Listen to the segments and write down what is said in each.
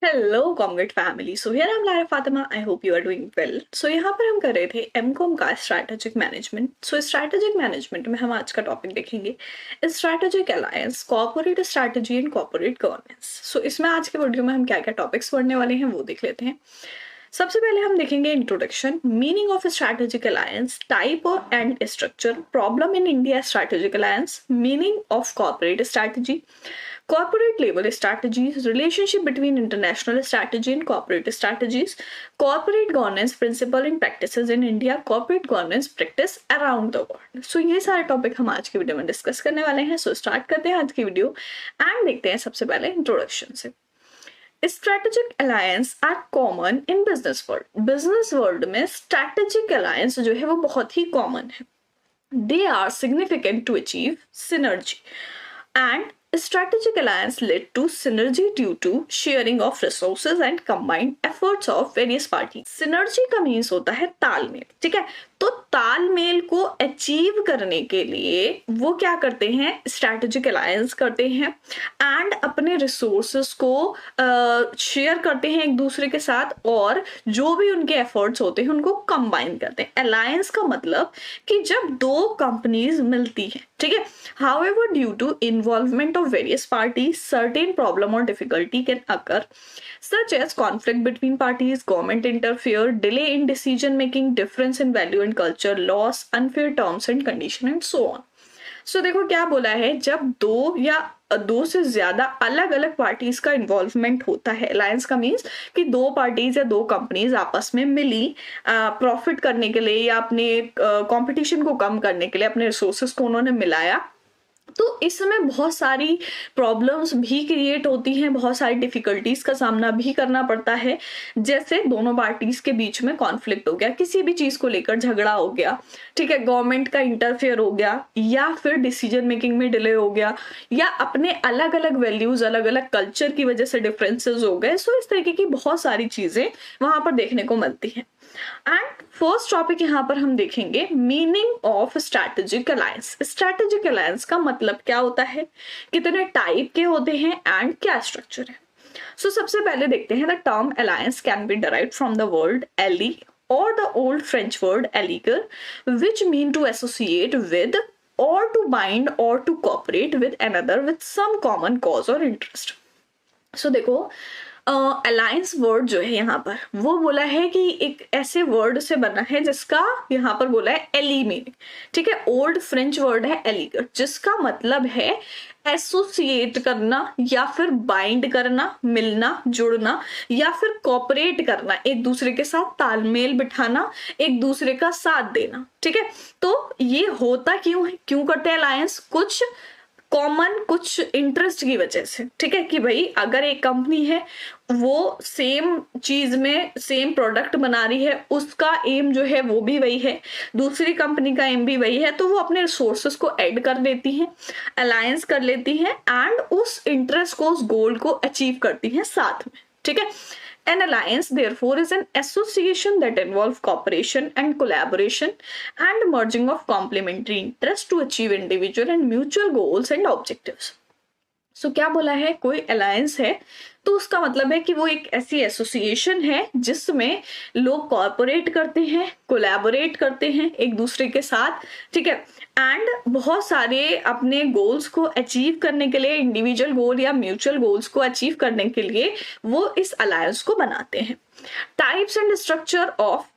Hello comrade family. So here I am Lara Fatima. I hope you are doing well. So यहाँ पर हम कर रहे थे एमकॉम का strategic management. So strategic management में हम आज का टॉपिक देखेंगे strategic alliance, corporate strategy and corporate governance. So इसमें आज के वीडियो में हम क्या क्या टॉपिक्स पढ़ने वाले हैं वो देख लेते हैं। सबसे पहले हम देखेंगे introduction, meaning of strategic alliance, type of and structure, problem in India strategic alliance, meaning of corporate strategy, corporate level strategies, relationship between international strategy and corporate strategies, corporate governance principle and practices in India, corporate governance practice around the world. So ये सारे topic हम आज की video में discuss करने वाले हैं। So start करते हैं आज की वीडियो एंड देखते हैं सबसे पहले इंट्रोडक्शन से। Strategic alliance are common in business world. Business world में स्ट्रैटेजिक अलायंस जो है वो बहुत ही कॉमन है। They are significant to achieve synergy and strategic alliance led to synergy due to sharing of resources and combined efforts of various parties. Synergy का means होता है तालमेल, ठीक है। तो तालमेल को अचीव करने के लिए वो क्या करते हैं, स्ट्रैटेजिक अलायंस करते हैं एंड अपने रिसोर्सेस को शेयर करते हैं एक दूसरे के साथ, और जो भी उनके एफर्ट्स होते हैं उनको कंबाइन करते हैं। अलायंस का मतलब कि जब दो कंपनीज मिलती है, ठीक है। However due to involvement of various parties certain problem और difficulty can occur such as conflict between parties, government interfere, delay in decision making, difference in value and culture, loss, unfair terms and condition and so on. So देखो क्या बोला है, जब दो या दो से ज्यादा अलग अलग पार्टीज का इन्वॉल्वमेंट होता है। अलायंस का मीन्स कि दो पार्टीज या दो कंपनीज आपस में मिली प्रॉफिट करने के लिए या अपने कंपटीशन को कम करने के लिए अपने रिसोर्सेस को उन्होंने मिलाया। तो इस समय बहुत सारी प्रॉब्लम्स भी क्रिएट होती हैं, बहुत सारी डिफिकल्टीज का सामना भी करना पड़ता है। जैसे दोनों पार्टीज के बीच में कॉन्फ्लिक्ट हो गया, किसी भी चीज को लेकर झगड़ा हो गया, ठीक है, गवर्नमेंट का इंटरफेयर हो गया, या फिर डिसीजन मेकिंग में डिले हो गया, या अपने अलग अलग वैल्यूज, अलग अलग कल्चर की वजह से डिफरेंसेस हो गए। सो इस तरीके की बहुत सारी चीजें वहां पर देखने को मिलती हैं। एंड फर्स्ट टॉपिक यहाँ पर हम देखेंगे meaning of strategic alliance. Strategic alliance का मतलब क्या होता है, कितने टाइप के होते हैं एंड क्या स्ट्रक्चर है। सो सबसे पहले देखते हैं the term alliance can be derived from the word ally और the old French word alligare which mean to associate with or to bind or to cooperate with another with some common cause or interest. So देखो alliance word जो है यहाँ पर वो बोला है कि एक ऐसे वर्ड से बना है जिसका यहाँ पर बोला है एली मीनिंग, ठीक है। ओल्ड फ्रेंच वर्ड है एलिगर, जिसका मतलब है एसोसिएट करना या फिर बाइंड करना, मिलना, जुड़ना, या फिर कॉपरेट करना, एक दूसरे के साथ तालमेल बिठाना, एक दूसरे का साथ देना, ठीक है। तो ये होता क्यों है, क्यों करते हैं अलायंस, कुछ कॉमन कुछ इंटरेस्ट की वजह से, ठीक है। कि भाई अगर एक कंपनी है वो सेम चीज में सेम प्रोडक्ट बना रही है, उसका एम जो है वो भी वही है, दूसरी कंपनी का एम भी वही है, तो वो अपने रिसोर्सेस को ऐड कर लेती हैं, अलायंस कर लेती हैं एंड उस इंटरेस्ट को, उस गोल को अचीव करती हैं साथ में, ठीक है। An alliance, therefore, is an association that involves cooperation and collaboration and merging of complementary interests to achieve individual and mutual goals and objectives. So क्या बोला है, कोई अलायंस है तो उसका मतलब है कि वो एक ऐसी एसोसिएशन है जिसमें लोग कॉर्पोरेट करते हैं, कोलैबोरेट करते हैं एक दूसरे के साथ, ठीक है, एंड बहुत सारे अपने गोल्स को अचीव करने के लिए, इंडिविजुअल गोल या म्यूचुअल गोल्स को अचीव करने के लिए वो इस अलायंस को बनाते हैं। Types and structure of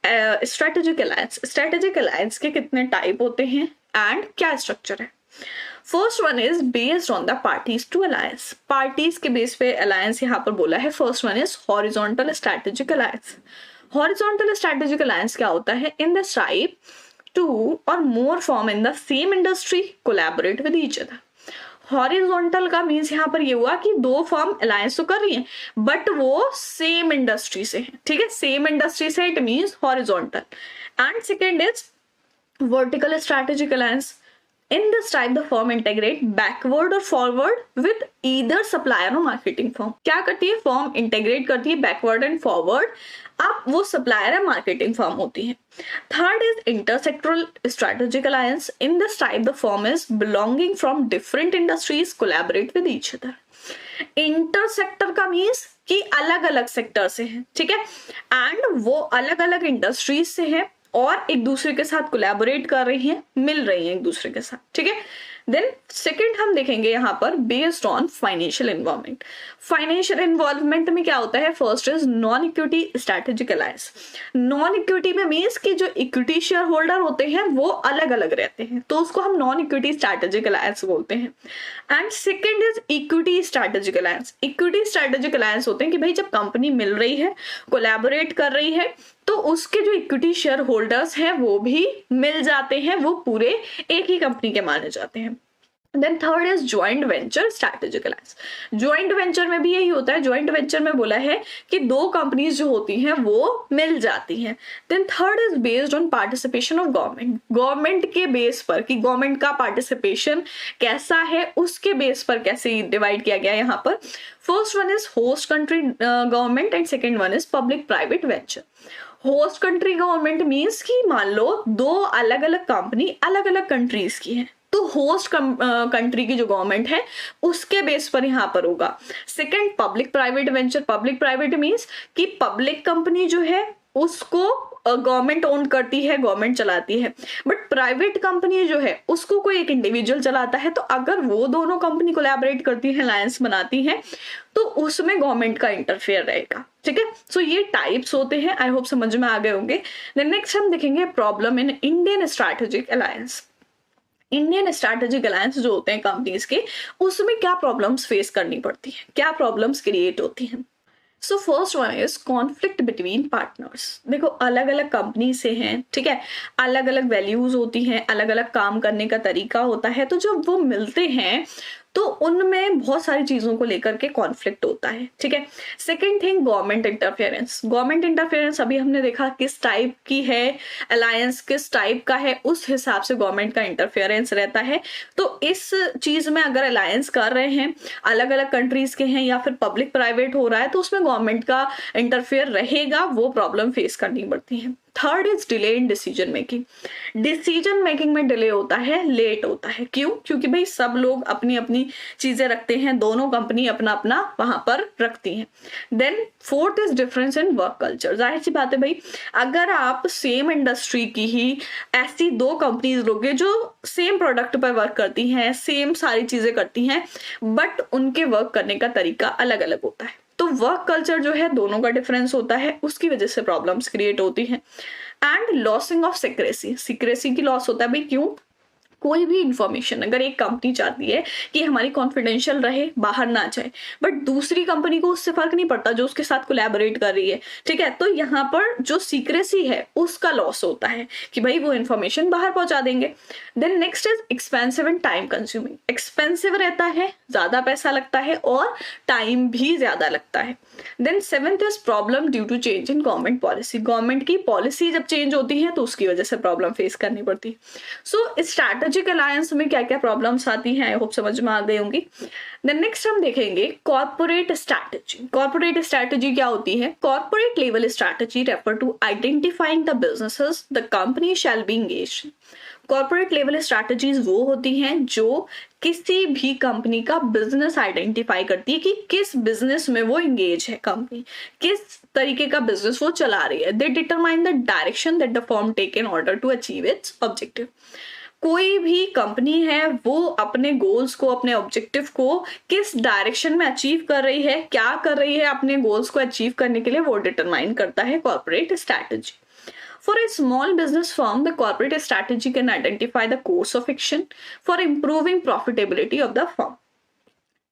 strategic alliance. Strategic alliance के कितने टाइप होते हैं एंड क्या स्ट्रक्चर है। First one is based on the parties to alliance. Parties के बेस पे अलायंस यहाँ पर बोला है। First one is horizontal strategic alliance. Horizontal strategic alliance क्या होता है, in the type two or more form in the same industry collaborate with each other. Horizontal का मीन्स यहाँ पर ये हुआ कि दो फर्म अलायंस तो कर रही हैं बट वो सेम इंडस्ट्री से है, ठीक है, सेम इंडस्ट्री से, it means horizontal. And second is vertical strategic alliance. In this type, the firm integrate backward और forward with either supplier और marketing firm। क्या करती है फर्म, इंटेग्रेट करती है बैकवर्ड एंड फॉरवर्ड, अब वो सप्लायर है, मार्केटिंग फर्म होती है। Third is intersectoral strategic alliance. In this type the firm is belonging from different industries collaborate with each other. Intersector का मीन्स कि अलग अलग सेक्टर से हैं, ठीक है, एंड वो अलग अलग इंडस्ट्रीज से हैं और एक दूसरे के साथ कोलैबोरेट कर रही हैं, मिल रही हैं एक दूसरे के साथ, ठीक है। देन सेकंड हम देखेंगे यहाँ पर based on financial involvement. Financial involvement में क्या होता है, first is non equity strategic alliance. Non equity में मीन्स कि जो इक्विटी शेयर होल्डर होते हैं वो अलग अलग रहते हैं, तो उसको हम नॉन इक्विटी स्ट्रैटेजिक अलायंस बोलते हैं। And second is equity strategic alliance. Equity strategic alliance होते हैं कि भाई जब कंपनी मिल रही है, कोलैबोरेट कर रही है, तो उसके जो इक्विटी शेयर होल्डर्स हैं वो भी मिल जाते हैं, वो पूरे एक ही कंपनी के माने जाते हैं। Then third is joint venture strategic alliance. Joint venture में भी यही होता है, ज्वाइंट वेंचर में बोला है कि दो कंपनीज जो होती हैं वो मिल जाती हैं। Then third is based on participation of government. Government के बेस पर कि गवर्नमेंट का पार्टिसिपेशन कैसा है उसके बेस पर कैसे डिवाइड किया गया है यहाँ पर। First one is host country government and second one is public private venture. Host country government means कि मान लो दो अलग अलग कंपनी अलग अलग कंट्रीज की है, तो होस्ट कंट्री की जो गवर्नमेंट है उसके बेस पर यहाँ पर होगा। Second public private venture. Public private means कि पब्लिक कंपनी जो है उसको गवर्नमेंट ओन करती है, गवर्नमेंट चलाती है, बट प्राइवेट कंपनी जो है उसको कोई एक इंडिविजुअल चलाता है। तो अगर वो दोनों कंपनी कोलैबोरेट करती है, अलायंस बनाती हैं, तो उसमें गवर्नमेंट का इंटरफेयर रहेगा, ठीक है। सो ये टाइप्स होते हैं, आई होप समझ में आ गए होंगे। देन नेक्स्ट हम देखेंगे problem in Indian strategic alliance. Indian strategic alliance जो होते हैं कंपनीज के, उसमें क्या प्रॉब्लम्स फेस करनी पड़ती है, क्या प्रॉब्लम्स क्रिएट होती हैं। So first one is conflict between partners. देखो अलग अलग कंपनी से हैं, ठीक है, अलग अलग वैल्यूज होती हैं, अलग अलग काम करने का तरीका होता है, तो जब वो मिलते हैं तो उनमें बहुत सारी चीजों को लेकर के कॉन्फ्लिक्ट होता है, ठीक है। Second thing government interference. Government interference अभी हमने देखा किस टाइप की है, अलायंस किस टाइप का है, उस हिसाब से गवर्नमेंट का इंटरफेरेंस रहता है। तो इस चीज में अगर अलायंस कर रहे हैं, अलग अलग कंट्रीज के हैं या फिर पब्लिक प्राइवेट हो रहा है, तो उसमें गवर्नमेंट का इंटरफेयर रहेगा, वो प्रॉब्लम फेस करनी पड़ती है। Third is delay in decision making. Decision making में डिले होता है, लेट होता है। क्यों? क्योंकि भाई सब लोग अपनी अपनी चीजें रखते हैं, दोनों कंपनी अपना अपना वहां पर रखती हैं। Then fourth is difference in work culture. जाहिर सी बात है भाई, अगर आप सेम इंडस्ट्री की ही ऐसी दो कंपनीज लोगे जो सेम प्रोडक्ट पर वर्क करती हैं, सेम सारी चीजें करती हैं, बट उनके वर्क करने का तरीका अलग अलग होता है, तो वर्क कल्चर जो है दोनों का डिफरेंस होता है, उसकी वजह से प्रॉब्लम्स क्रिएट होती हैं। And losing of secrecy. Secrecy की लॉस होता है भाई, क्यों? कोई भी इंफॉर्मेशन अगर एक कंपनी चाहती है कि हमारी कॉन्फिडेंशियल रहे, बाहर ना जाए, बट दूसरी कंपनी को उससे फर्क नहीं पड़ता जो उसके साथ कोलैबोरेट कर रही है, ठीक है, तो यहाँ पर जो सीक्रेसी है उसका लॉस होता है कि भाई वो इंफॉर्मेशन बाहर पहुंचा देंगे। Then next is expensive and time consuming. Expensive रहता है, ज्यादा पैसा लगता है और टाइम भी ज्यादा लगता है। Then seventh is problem due to change in government policy. Government की पॉलिसी जब चेंज होती है तो उसकी वजह से प्रॉब्लम फेस करनी पड़ती है। सो स्ट्रैटेजिक अलायंस में क्या क्या प्रॉब्लम्स आती हैं, आई होप समझ में आ गई होंगी। देन नेक्स्ट हम देखेंगे कॉर्पोरेट स्ट्रैटेजी। कॉर्पोरेट स्ट्रैटेजी क्या होती है? Corporate level strategy refer to identifying the businesses the company shall be engaged. Corporate level strategies वो होती हैं जो किसी भी कंपनी का बिजनेस आइडेंटिफाई करती है कि किस बिजनेस में वो एंगेज है, कंपनी किस तरीके का बिजनेस वो चला रही है। They determine the direction that the firm take in order to achieve its objective. कोई भी कंपनी है वो अपने गोल्स को, अपने ऑब्जेक्टिव को किस डायरेक्शन में अचीव कर रही है, क्या कर रही है अपने गोल्स को अचीव करने के लिए, वो डिटरमाइन करता है corporate strategy. For a small business firm, the corporate strategy can identify the course of action for improving profitability of the firm.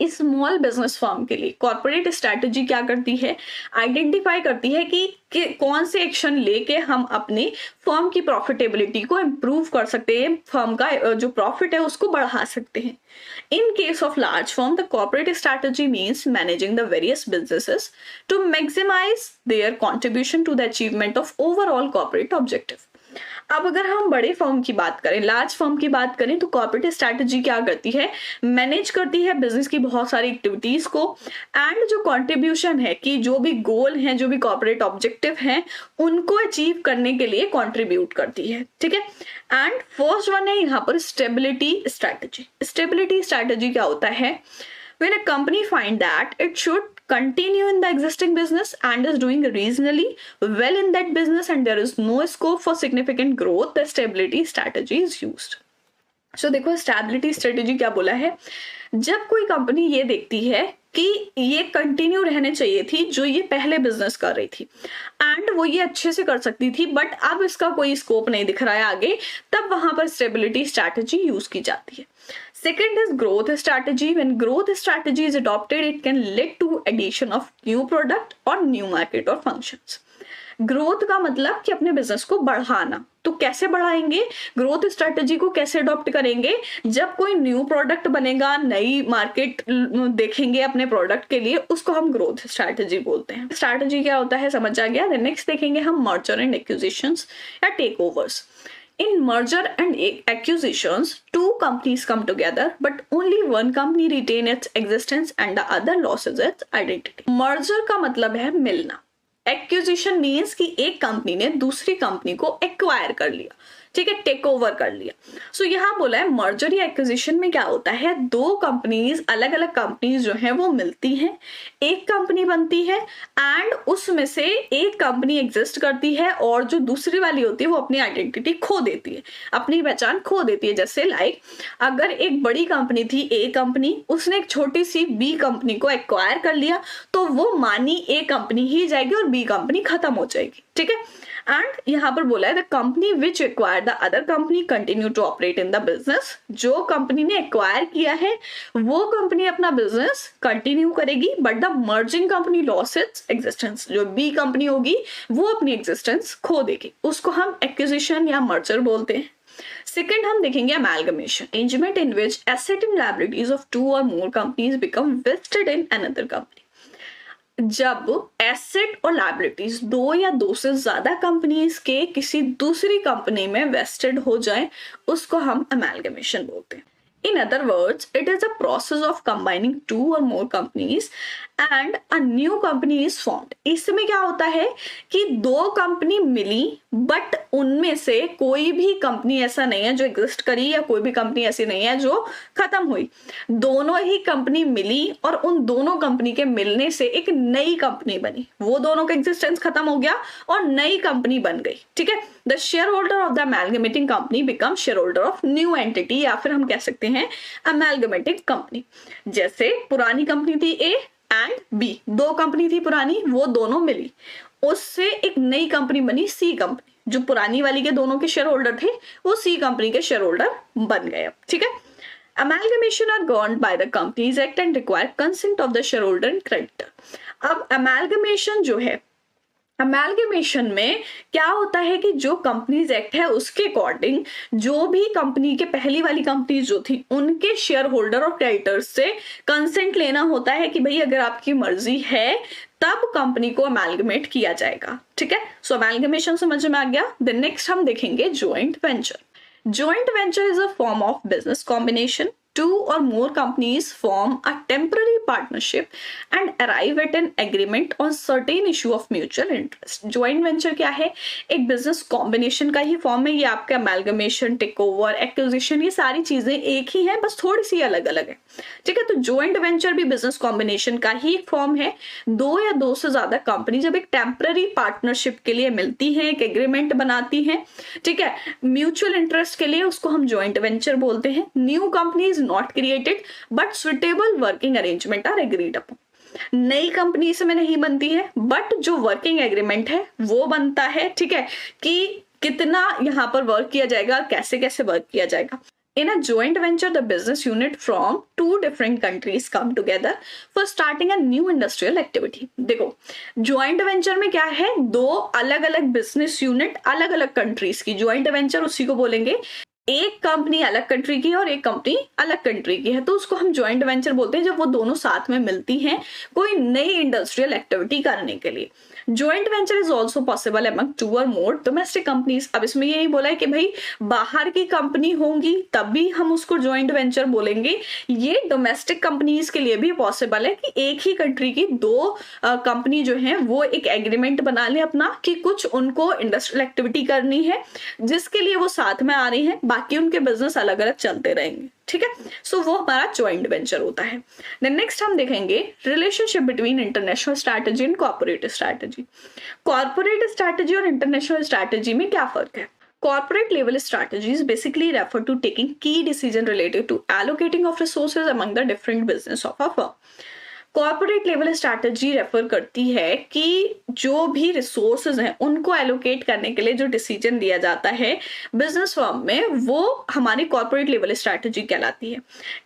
Small business firm के लिए कॉर्पोरेट स्ट्रैटेजी क्या करती है? आइडेंटिफाई करती है कि कौन से एक्शन लेके हम अपने फर्म की प्रॉफिटेबिलिटी को इम्प्रूव कर सकते हैं, फर्म का जो प्रॉफिट है उसको बढ़ा सकते हैं। In case of large firm, the corporate strategy means managing the various businesses to maximize their contribution to the achievement of overall corporate objective. अब अगर हम बड़े फर्म की बात करें, लार्ज फर्म की बात करें, तो कॉर्पोरेट स्ट्रैटेजी क्या करती है? मैनेज करती है बिजनेस की बहुत सारी एक्टिविटीज को, एंड जो कंट्रीब्यूशन है कि जो भी गोल हैं, जो भी कॉर्पोरेट ऑब्जेक्टिव हैं, उनको अचीव करने के लिए कंट्रीब्यूट करती है, ठीक है। एंड फर्स्ट वन है यहाँ पर स्टेबिलिटी स्ट्रैटेजी। स्टेबिलिटी स्ट्रैटेजी क्या होता है? When a company find that it should continue in the existing business and is doing reasonably well in that business and there is no scope for significant growth, the stability strategy is used. So देखो stability strategy क्या बोला है, जब कोई company ये देखती है कि ये कंटिन्यू रहने चाहिए थी जो ये पहले बिजनेस कर रही थी एंड वो ये अच्छे से कर सकती थी बट अब इसका कोई स्कोप नहीं दिख रहा है आगे, तब वहां पर स्टेबिलिटी स्ट्रैटेजी यूज की जाती है. Second is growth strategy. When growth strategy is adopted, it can lead to addition of new product or new market or functions. Growth का मतलब कि अपने बिजनेस को बढ़ाना. तो कैसे बढ़ाएंगे, ग्रोथ स्ट्रेटेजी को कैसे अडॉप्ट करेंगे, जब कोई न्यू प्रोडक्ट बनेगा, नई मार्केट देखेंगे अपने प्रोडक्ट के लिए, उसको हम ग्रोथ स्ट्रेटेजी बोलते हैं. स्ट्रेटेजी क्या होता है समझ आ गया. नेक्स्ट देखेंगे हम मर्जर एंड एक्विजिशंस या takeovers. In merger and acquisitions, two companies come together, but only one company retain its existence and the other loses its identity. Merger का मतलब है मिलना. Acquisition means कि एक कंपनी ने दूसरी कंपनी को एक्वायर कर लिया, ठीक है, टेक ओवर कर लिया. सो यहाँ बोला है मर्जर या एक्विजिशन में क्या होता है, दो कंपनीज, अलग अलग कंपनीज जो है वो मिलती हैं, एक कंपनी बनती है एंड उसमें से एक कंपनी एग्जिस्ट करती है और जो दूसरी वाली होती है वो अपनी आइडेंटिटी खो देती है, अपनी पहचान खो देती है. जैसे लाइक अगर एक बड़ी कंपनी थी ए कंपनी, उसने एक छोटी सी बी कंपनी को एक्वायर कर लिया तो वो मानी ए कंपनी ही जाएगी और बी कंपनी खत्म हो जाएगी, ठीक है. एंड यहाँ पर बोला है the company which acquire the other company continue to operate in the business. जो कंपनी ने एक्वायर किया है वो कंपनी अपना बिजनेस कंटिन्यू करेगी but the merging company loss its existence. जो बी कंपनी होगी वो अपनी एग्जिस्टेंस खो देगी, उसको हम एक्विजिशन या मर्जर बोलते हैं. सेकेंड हम देखेंगे amalgamation, arrangement in which asset and liabilities of two or more companies become vested in another company. जब एसेट और लायबिलिटीज दो या दो से ज्यादा कंपनीज के किसी दूसरी कंपनी में वेस्टेड हो जाए, उसको हम अमेलगमेशन बोलते हैं. In other words, it is a process of combining two or more companies and a new company is formed. इसमें क्या होता है कि दो कंपनी मिली बट उनमें से कोई भी कंपनी ऐसा नहीं है जो एग्जिस्ट करी या कोई भी कंपनी ऐसी नहीं है जो खत्म हुई. दोनों ही कंपनी मिली और उन दोनों कंपनी के मिलने से एक नई कंपनी बनी, वो दोनों का एग्जिस्टेंस खत्म हो गया और नई कंपनी बन गई, ठीक है. The shareholder of the amalgamating company become shareholder of new entity, या फिर हम कह सकते हैं अमेलगमेटिंग कंपनी. जैसे पुरानी कंपनी थी ए एंड बी, दो कंपनी थी पुरानी, वो दोनों मिली, उससे एक नई कंपनी बनी सी कंपनी. जो पुरानी वाली के दोनों के शेयर होल्डर थे वो सी कंपनी के शेयर होल्डर बन गए, ठीक है. Amalgamation are governed by the Companies Act and require consent of the shareholder and creditor. अब amalgamation जो है, अमेलगमेशन में क्या होता है कि जो कंपनीज एक्ट है उसके अकॉर्डिंग जो भी कंपनी के पहली वाली कंपनी जो थी उनके शेयर होल्डर और क्रेडिटर्स से कंसेंट लेना होता है कि भाई अगर आपकी मर्जी है तब कंपनी को अमेलगमेट किया जाएगा, ठीक है. सो अमेलगमेशन समझ में आ गया. देन नेक्स्ट हम देखेंगे joint venture. Joint venture is a form of business combination. Two or more companies form a temporary partnership and arrive at an agreement on certain issue of mutual interest. Joint venture क्या है, एक business combination का ही form है. ये आपका amalgamation, takeover, acquisition, ये सारी चीजें एक ही हैं, बस थोड़ी सी अलग अलग है, ठीक है. तो joint venture भी business combination का ही एक form है. दो या दो से ज्यादा कंपनी जब एक temporary partnership के लिए मिलती हैं, एक agreement बनाती हैं, ठीक है, म्यूचुअल इंटरेस्ट के लिए, उसको हम joint venture बोलते हैं. New companies not created but suitable working arrangement are agreed upon. नई कंपनी इसमें नहीं बनती है बट जो वर्किंग एग्रीमेंट है वो बनता है, ठीक है, कि कितना यहाँ पर वर्क किया जाएगा, कैसे कैसे वर्क किया जाएगा. In a joint venture, the business unit from two different countries come together for starting a new industrial activity. देखो joint venture में क्या है, दो अलग अलग बिजनेस यूनिट अलग अलग कंट्रीज की, joint venture उसी को बोलेंगे. एक कंपनी अलग कंट्री की है और एक कंपनी अलग कंट्री की है, तो उसको हम जॉइंट वेंचर बोलते हैं जब वो दोनों साथ में मिलती हैं कोई नई इंडस्ट्रियल एक्टिविटी करने के लिए. Joint venture is also possible among two or more domestic companies. अब इसमें यही बोला है कि भाई बाहर की कंपनी होंगी तब भी हम उसको जॉइंट वेंचर बोलेंगे. ये डोमेस्टिक कंपनीज के लिए भी पॉसिबल है कि एक ही कंट्री की दो कंपनी जो है वो एक एग्रीमेंट बना ले अपना कि कुछ उनको इंडस्ट्रियल एक्टिविटी करनी है जिसके लिए वो साथ में आ रही है. बाकी उनके बिजनेस अलग अलग चलते रहेंगे, ठीक है। सो वो हमारा ज्वाइंट वेंचर होता है। देन नेक्स्ट हम देखेंगे relationship between international strategy and corporate strategy. Corporate strategy और इंटरनेशनल स्ट्रैटेजी में क्या फर्क है? Corporate level strategies basically refer to taking key decision related to allocating of resources among the different business of a firm. Corporate level strategy refer करती है कि जो भी रिसोर्सेज हैं उनको एलोकेट करने के लिए जो डिसीजन दिया जाता है बिजनेस फर्म में, वो हमारी कॉर्पोरेट लेवल स्ट्रैटेजी कहलाती है।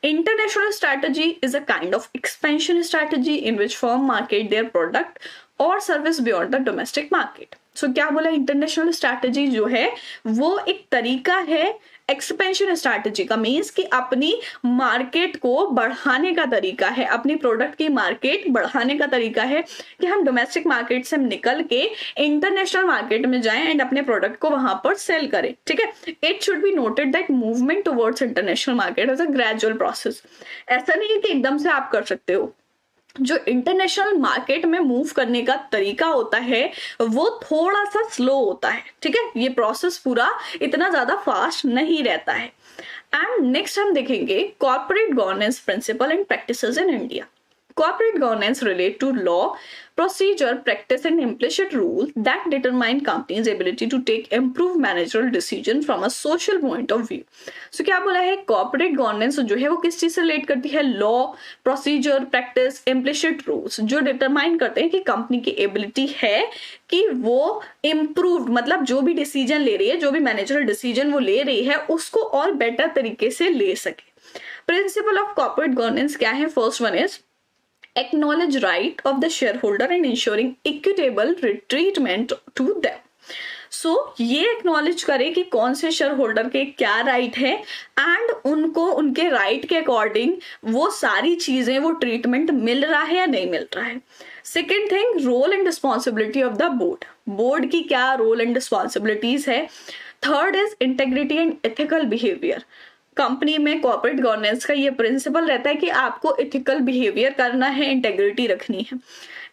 International strategy is a kind of expansion strategy in which firm market their product और service beyond the domestic market. So क्या बोला, इंटरनेशनल स्ट्रैटेजी जो है वो एक तरीका है एक्सपेंशन स्ट्रैटेजी का, मीन्स कि अपनी मार्केट को बढ़ाने का तरीका है, अपनी प्रोडक्ट की मार्केट बढ़ाने का तरीका है कि हम डोमेस्टिक मार्केट से निकल के इंटरनेशनल मार्केट में जाएं एंड अपने प्रोडक्ट को वहां पर सेल करें, ठीक है। It should be noted that movement towards international market is a gradual process. ऐसा नहीं है कि एकदम से आप कर सकते हो। जो इंटरनेशनल मार्केट में मूव करने का तरीका होता है वो थोड़ा सा स्लो होता है, ठीक है। ये प्रोसेस पूरा इतना ज्यादा फास्ट नहीं रहता है। एंड नेक्स्ट हम देखेंगे corporate governance principle and practices in India. Corporate governance relate to law, procedure, practice and implicit rule that determine company's ability to take improved managerial decision from a social point of view. So क्या बोला है, corporate governance जो है वो किस चीज से relate करती है? Law, procedure, practice, implicit rules जो डिटरमाइन करते हैं कि कंपनी की एबिलिटी है कि वो इम्प्रूव, मतलब जो भी डिसीजन ले रही है, जो भी मैनेजरल डिसीजन वो ले रही है उसको और बेटर तरीके से ले सके। प्रिंसिपल ऑफ कॉर्पोरेट गवर्नेंस क्या है? First one is acknowledge right of the shareholder and ensuring equitable treatment to them. So ये acknowledge करे कि कौन से शेयर होल्डर के क्या राइट है एंड उनको उनके राइट के अकॉर्डिंग वो सारी चीजें, वो ट्रीटमेंट मिल रहा है या नहीं मिल रहा है। Second thing, role and responsibility of the board. Board की क्या रोल एंड रिस्पॉन्सिबिलिटीज है। Third is integrity and ethical behaviour. Company में कॉर्पोरेट गवर्नेंस का ये प्रिंसिपल रहता है कि आपको एथिकल बिहेवियर करना है, इंटेग्रिटी रखनी है।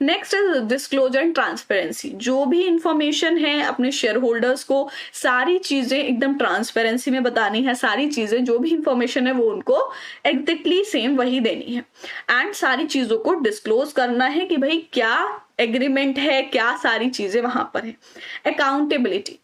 Next is disclosure and transparency. जो भी इंफॉर्मेशन है अपने शेयर होल्डर्स को सारी चीजें एकदम ट्रांसपेरेंसी में बतानी है, सारी चीजें जो भी इंफॉर्मेशन है वो उनको एग्जैक्टली सेम वही देनी है एंड सारी चीजों को डिस्क्लोज करना है कि भाई क्या एग्रीमेंट है, क्या सारी चीजें वहां पर है। अकाउंटेबिलिटी।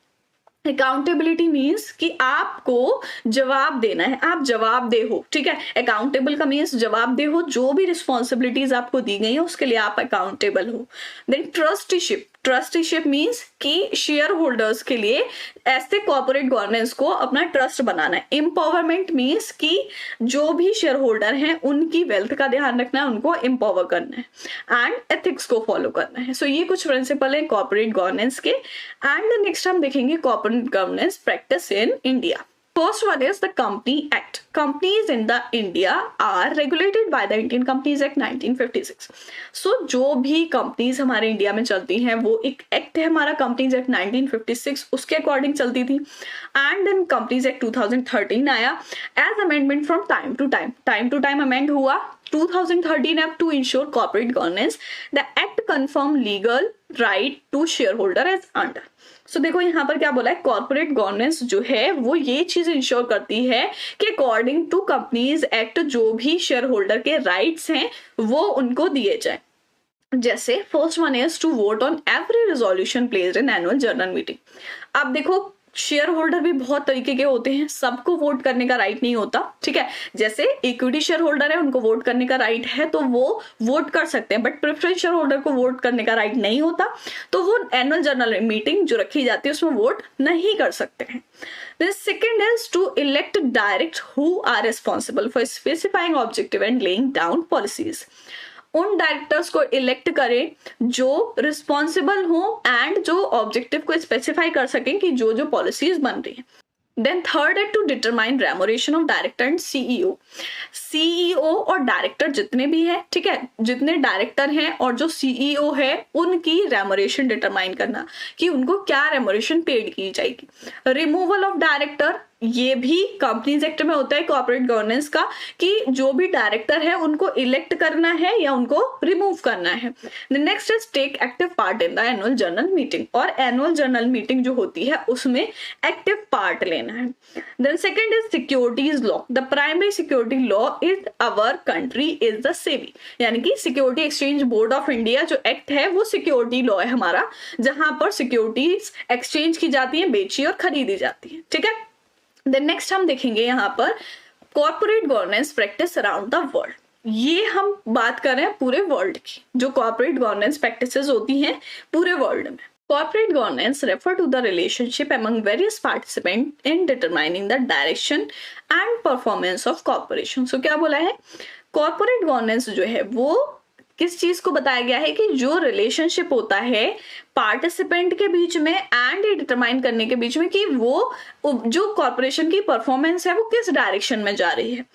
अकाउंटेबिलिटी मीन्स कि आपको जवाब देना है, आप जवाबदेह हो, ठीक है। अकाउंटेबल का मीन्स जवाबदेह हो, जो भी रिस्पॉन्सिबिलिटीज आपको दी गई है उसके लिए आप अकाउंटेबल हो। Then trusteeship. ट्रस्टीशिप मीन्स कि शेयर होल्डर्स के लिए ऐसे कॉर्पोरेट गवर्नेंस को अपना ट्रस्ट बनाना है। एम्पावरमेंट मीन्स कि जो भी शेयर होल्डर हैं उनकी वेल्थ का ध्यान रखना है, उनको एम्पावर करना है एंड एथिक्स को फॉलो करना है। सो ये कुछ प्रिंसिपल है कॉर्पोरेट गवर्नेंस के। एंड नेक्स्ट हम देखेंगे corporate governance practice in India. First one is the Company Act. Companies in the India are regulated by the Indian Companies Act 1956. So जो भी कंपनीज हमारे इंडिया में चलती हैं वो एक एक्ट है हमारा कंपनीज एक्ट 1956, उसके अकॉर्डिंग चलती थी। एंड देन कंपनीज एक्ट 2013 आया as amendment from time to time amend हुआ 2013 Act to ensure corporate governance. The act confirm legal right to shareholder as under. So देखो यहाँ पर क्या बोला है, कॉर्पोरेट गवर्नेंस जो है वो ये चीज इंश्योर करती है कि अकॉर्डिंग टू कंपनीज एक्ट जो भी शेयर होल्डर के राइट्स हैं वो उनको दिए जाए। जैसे first one is to vote on every resolution placed in annual general meeting. अब देखो शेयर होल्डर भी बहुत तरीके के होते हैं, सबको वोट करने का राइट नहीं होता, ठीक है। जैसे इक्विटी शेयर होल्डर है उनको वोट करने का राइट है तो वो वोट कर सकते हैं, बट प्रेफरेंस शेयर होल्डर को वोट करने का राइट नहीं होता तो वो एनुअल जनरल मीटिंग जो रखी जाती है उसमें वोट नहीं कर सकते हैं। The second is to elect direct who are responsible for specifying objective and laying down policies. उन डायरेक्टर्स को इलेक्ट करें जो रिस्पॉन्सिबल हो एंड जो ऑब्जेक्टिव को स्पेसिफाई कर सकें कि जो जो पॉलिसीज बन रही हैं। देन थर्ड है to determine remuneration of director and CEO और डायरेक्टर जितने भी हैं, ठीक है, जितने डायरेक्टर हैं और जो सीईओ है उनकी रेमोरेशन डिटरमाइन करना कि उनको क्या रेमोरेशन पेड की जाएगी। रिमूवल ऑफ डायरेक्टर ये भी कंपनी सेक्टर में होता है कॉर्पोरेट गवर्नेंस का, कि जो भी डायरेक्टर है उनको इलेक्ट करना है या उनको रिमूव करना है। The next is take active part in the annual general meeting, और एनुअल जनरल मीटिंग जो होती है उसमें एक्टिव पार्ट लेना है। Then second is securities law. The primary security law is our country is the SEBI, यानी कि security exchange board of India जो एक्ट है वो सिक्योरिटी लॉ है हमारा, जहां पर सिक्योरिटीज एक्सचेंज की जाती है, बेची और खरीदी जाती है। ठीक है, देन नेक्स्ट हम देखेंगे यहाँ पर corporate governance practice around the world. ये हम बात कर रहे हैं पूरे वर्ल्ड की, जो कॉर्पोरेट गवर्नेंस प्रैक्टिसेस होती हैं पूरे वर्ल्ड में। Corporate governance refer to the relationship among various participants in determining the direction and performance of corporation. So क्या बोला है, corporate governance जो है वो किस चीज को बताया गया है कि जो रिलेशनशिप होता है पार्टिसिपेंट के बीच में एंड ये डिटरमाइन करने के बीच में कि वो जो कॉर्पोरेशन की परफॉर्मेंस है वो किस डायरेक्शन में जा रही है।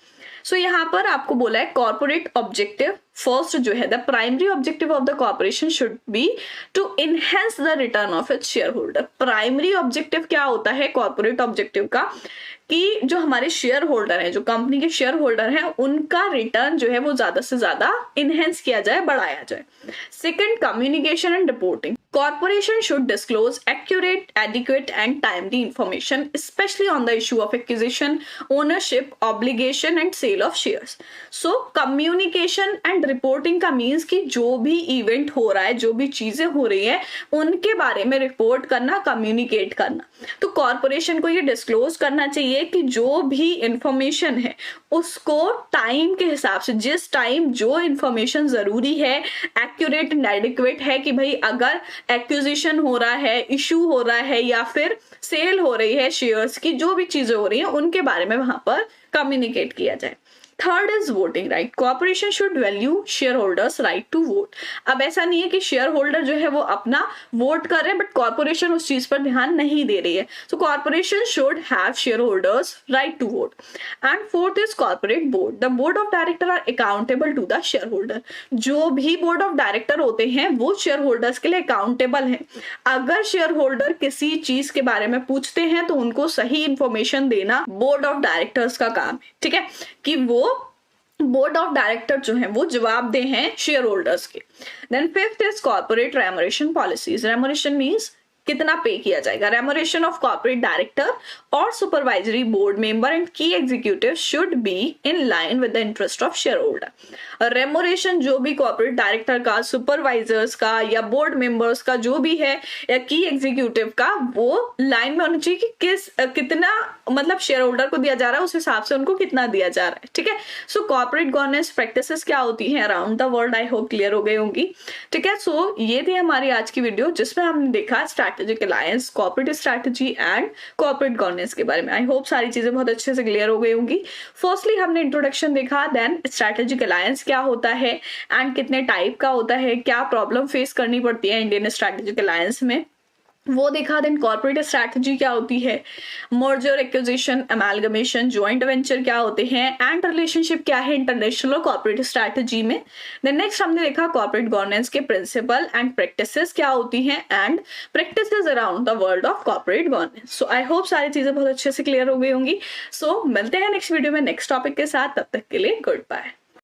सो यहाँ पर आपको बोला है कॉर्पोरेट ऑब्जेक्टिव फर्स्ट जो है the primary objective of the corporation should be to enhance the return of its shareholder. Primary objective क्या होता है कॉर्पोरेट ऑब्जेक्टिव का, कि जो हमारे शेयर होल्डर हैं, जो कंपनी के शेयर होल्डर हैं, उनका रिटर्न जो है वो ज्यादा से ज्यादा इनहेंस किया जाए, बढ़ाया जाए। Second, communication and reporting. Corporation should disclose accurate, adequate and timely information, especially on the issue of acquisition, ownership, obligation and sale of shares. So communication and reporting का means कि जो भी event हो रहा है, जो भी चीजें हो रही है, उनके बारे में report करना, communicate करना। तो corporation को ये disclose करना चाहिए कि जो भी information है उसको टाइम के हिसाब से, जिस टाइम जो इंफॉर्मेशन जरूरी है, एक्यूरेट एंड एडिक्वेट है, कि भाई अगर एक्विजिशन हो रहा है, इशू हो रहा है या फिर सेल हो रही है शेयर्स की, जो भी चीजें हो रही हैं उनके बारे में वहां पर कम्युनिकेट किया जाए। Third is voting right. Corporation should value shareholders right to vote. अब ऐसा नहीं है कि शेयर होल्डर जो है वो अपना वोट कर रहे हैं बट कॉर्पोरेशन उस चीज पर ध्यान नहीं दे रही है। So corporation should have shareholders right to vote. And fourth is corporate board. The board of director are accountable to the shareholder. जो भी बोर्ड ऑफ डायरेक्टर होते हैं वो शेयर होल्डर्स के लिए अकाउंटेबल है। अगर शेयर होल्डर किसी चीज के बारे में पूछते हैं तो उनको सही इंफॉर्मेशन देना बोर्ड ऑफ डायरेक्टर्स का काम है। ठीक है, कि वो बोर्ड ऑफ डायरेक्टर जो है वो जवाबदेह हैं शेयर होल्डर्स के। Then fifth is corporate remuneration policies. Remuneration means कितना पे किया जाएगा। रेमुनरेशन ऑफ कॉर्पोरेट डायरेक्टर और supervisory board member and key executive should be in line with the interest of shareholder. Remuneration जो भी corporate director का, supervisors का या board members का जो भी है या की एग्जीक्यूटिव का, वो लाइन में होना चाहिए कि कितना मतलब शेयर होल्डर को दिया जा रहा है, उस हिसाब से उनको कितना दिया जा रहा है। ठीक है, सो कॉर्पोरेट गवर्नेंस प्रैक्टिसेस क्या होती हैं around the world, I hope clear हो गई होंगी। ठीक है, सो ये थी हमारी आज की वीडियो जिसमें हमने देखा strategic alliance, corporate strategy and corporate governance के बारे में। आई होप सारी चीजें बहुत अच्छे से क्लियर हो गई होंगी। फर्स्टली हमने इंट्रोडक्शन देखा, देन स्ट्रैटेजिक अलायंस क्या होता है एंड कितने टाइप का होता है, क्या प्रॉब्लम फेस करनी पड़ती है इंडियन स्ट्रैटेजिक अलायंस में, वो देखा। देन कॉर्पोरेट स्ट्रैटेजी क्या होती है, merger, acquisition, amalgamation, joint venture क्या होते हैं एंड रिलेशनशिप क्या है इंटरनेशनल और कॉर्पोरेट स्ट्रैटेजी में। देन नेक्स्ट हमने देखा कॉर्पोरेट गवर्नेंस के प्रिंसिपल एंड प्रैक्टिसेस क्या होती हैं and practices around the world of corporate governance. So I hope सारी चीजें बहुत अच्छे से क्लियर हो गई होंगी। सो मिलते हैं नेक्स्ट वीडियो में नेक्स्ट टॉपिक के साथ, तब तक के लिए गुड बाय।